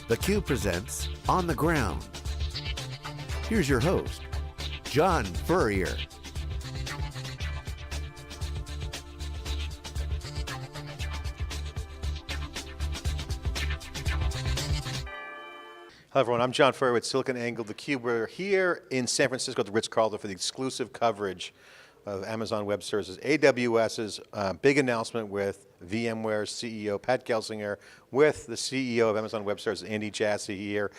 theCUBE presents On the Ground. Here's your host, John Furrier. Hello everyone, I'm John Furrier with SiliconANGLE theCUBE. We're here in San Francisco at the Ritz-Carlton for the exclusive coverage of Amazon Web Services. AWS's big announcement with VMware's CEO, Pat Gelsinger, with the CEO of Amazon Web Services, Andy Jassy here,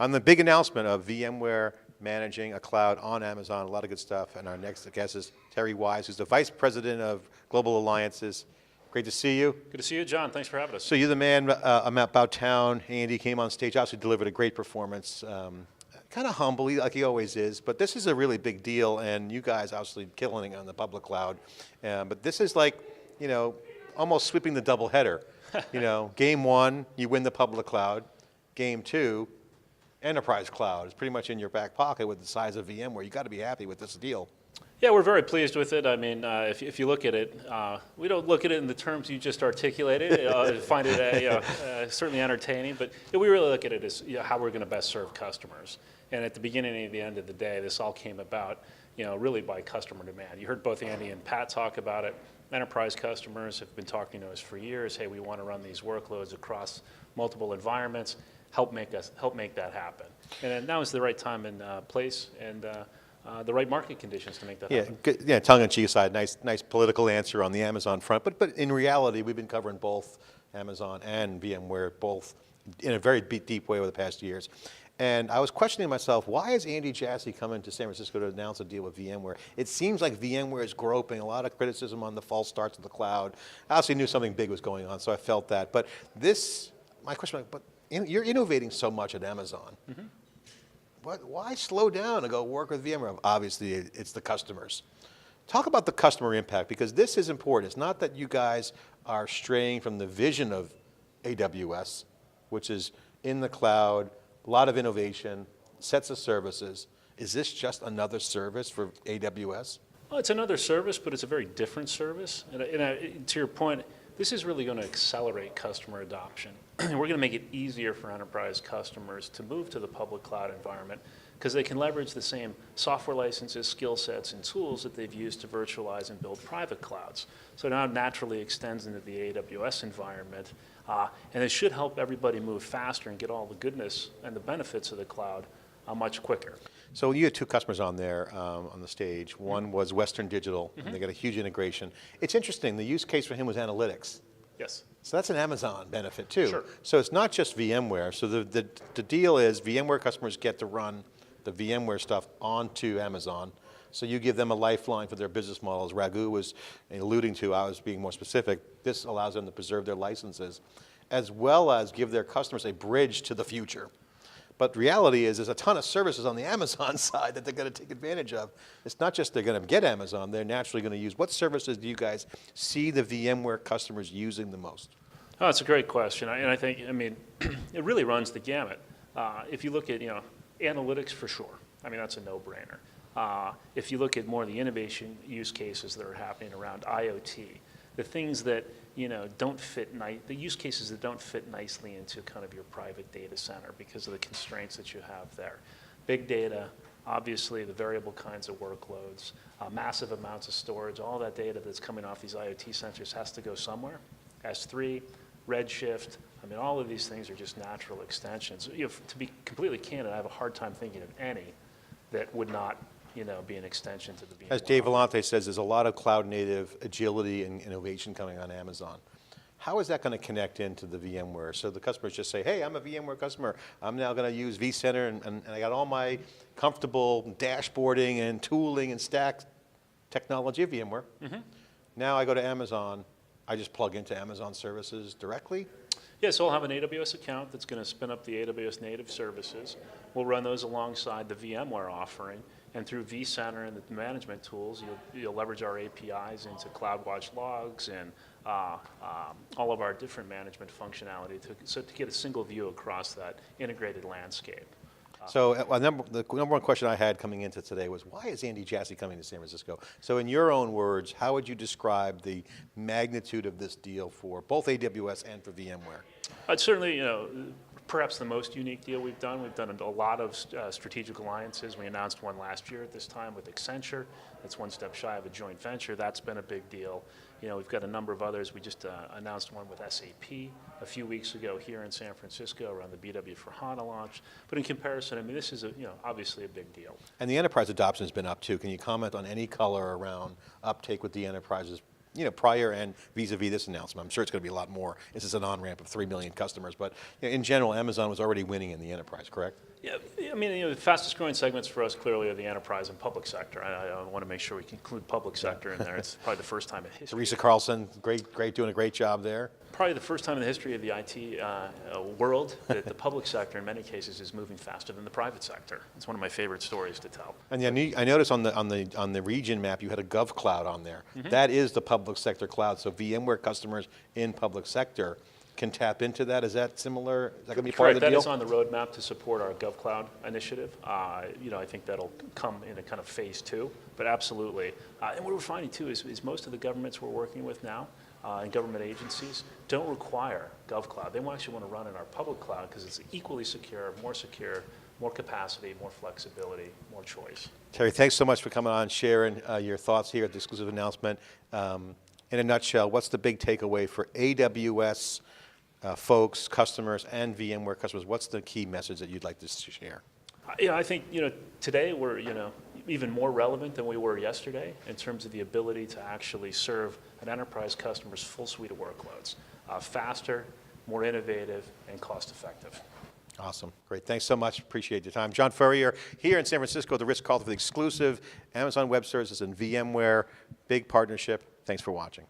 on the big announcement of VMware managing a cloud on Amazon, a lot of good stuff. And our next guest is Terry Wise, who's the Vice President of Global Alliances. Great to see you. Good to see you, John. Thanks for having us. So you're the man about town. Andy came on stage, obviously delivered a great performance. Kind of humble, like he always is, but this is a really big deal, and you guys obviously killing it on the public cloud. But this is like, you know, almost sweeping the doubleheader. You know, game one, you win the public cloud. Game two, enterprise cloud is pretty much in your back pocket with the size of VMware. You got to be happy with this deal. Yeah, we're very pleased with it. I mean, if you look at it, we don't look at it in the terms you just articulated. Find it certainly entertaining, but we really look at it as how we're going to best serve customers. And at the beginning and the end of the day, this all came about, really by customer demand. You heard both Andy and Pat talk about it. Enterprise customers have been talking to us for years. Hey, we want to run these workloads across multiple environments. Help make that happen. And now is the right time and place, and the right market conditions to make that happen. Good, yeah, tongue-in-cheek aside, nice political answer on the Amazon front, but in reality, we've been covering both Amazon and VMware, both in a very deep way over the past years. And I was questioning myself, why is Andy Jassy coming to San Francisco to announce a deal with VMware? It seems like VMware is groping, a lot of criticism on the false starts of the cloud. I obviously knew something big was going on, so I felt that. But my question, but you're innovating so much at Amazon. Mm-hmm. Why slow down and go work with VMware? Obviously, it's the customers. Talk about the customer impact, because this is important. It's not that you guys are straying from the vision of AWS, which is in the cloud, a lot of innovation, sets of services. Is this just another service for AWS? Well, it's another service, but it's a very different service. And to your point, this is really going to accelerate customer adoption. We're going to make it easier for enterprise customers to move to the public cloud environment because they can leverage the same software licenses, skill sets, and tools that they've used to virtualize and build private clouds. So now it naturally extends into the AWS environment, and it should help everybody move faster and get all the goodness and the benefits of the cloud much quicker. So you had two customers on there on the stage. One was Western Digital, and they got a huge integration. It's interesting, the use case for him was analytics. Yes. So that's an Amazon benefit too. Sure. So it's not just VMware. So the deal is VMware customers get to run the VMware stuff onto Amazon. So you give them a lifeline for their business models. Raghu was alluding to, I was being more specific, this allows them to preserve their licenses, as well as give their customers a bridge to the future. But the reality is there's a ton of services on the Amazon side that they're going to take advantage of. It's not just they're going to get Amazon, they're naturally going to use. What services do you guys see the VMware customers using the most? Oh, that's a great question. And I think, it really runs the gamut. If you look at, analytics for sure. I mean, that's a no-brainer. If you look at more of the innovation use cases that are happening around IoT, the things that don't fit the use cases that don't fit nicely into kind of your private data center because of the constraints that you have there. Big data, obviously the variable kinds of workloads, massive amounts of storage, all that data that's coming off these IoT sensors has to go somewhere. S3, Redshift, all of these things are just natural extensions. To be completely candid, I have a hard time thinking of any that would not be an extension to the VMware. As Dave Vellante says, there's a lot of cloud-native agility and innovation coming on Amazon. How is that going to connect into the VMware? So the customers just say, hey, I'm a VMware customer. I'm now going to use vCenter, and I got all my comfortable dashboarding and tooling and stack technology of VMware. Mm-hmm. Now I go to Amazon. I just plug into Amazon services directly? Yeah, so I'll have an AWS account that's going to spin up the AWS native services. We'll run those alongside the VMware offering. And through vCenter and the management tools, you'll leverage our APIs into CloudWatch logs and all of our different management functionality to get a single view across that integrated landscape. So the number one question I had coming into today was, why is Andy Jassy coming to San Francisco? So in your own words, how would you describe the magnitude of this deal for both AWS and for VMware? I'd certainly, perhaps the most unique deal we've done. We've done a lot of strategic alliances. We announced one last year at this time with Accenture. That's one step shy of a joint venture. That's been a big deal. We've got a number of others. We just announced one with SAP a few weeks ago here in San Francisco around the BW for HANA launch. But in comparison, I mean, this is obviously a big deal. And the enterprise adoption has been up too. Can you comment on any color around uptake with the enterprises, prior and vis-a-vis this announcement? I'm sure it's going to be a lot more. This is an on-ramp of 3 million customers, but in general, Amazon was already winning in the enterprise, correct? Yeah, I mean, the fastest growing segments for us clearly are the enterprise and public sector. I want to make sure we can include public sector in there. It's probably the first time in history. Teresa Carlson, doing a great job there. Probably the first time in the history of the IT world that the public sector, in many cases, is moving faster than the private sector. It's one of my favorite stories to tell. And I noticed on the region map you had a GovCloud on there. Mm-hmm. That is the public sector cloud. So VMware customers in public sector can tap into that. Is that similar? Is that going to be part of the deal? That is on the roadmap to support our GovCloud initiative. I think that'll come in a kind of phase 2, but absolutely. And what we're finding too is most of the governments we're working with now and government agencies don't require GovCloud. They actually want to run in our public cloud because it's equally secure, more capacity, more flexibility, more choice. Terry, thanks so much for coming on, sharing your thoughts here at the exclusive announcement. In a nutshell, what's the big takeaway for AWS folks, customers, and VMware customers? What's the key message that you'd like to share? I think today we're even more relevant than we were yesterday in terms of the ability to actually serve an enterprise customer's full suite of workloads, faster, more innovative, and cost-effective. Awesome, great. Thanks so much. Appreciate your time. John Furrier here in San Francisco at the Ritz-Carlton for the exclusive Amazon Web Services and VMware big partnership. Thanks for watching.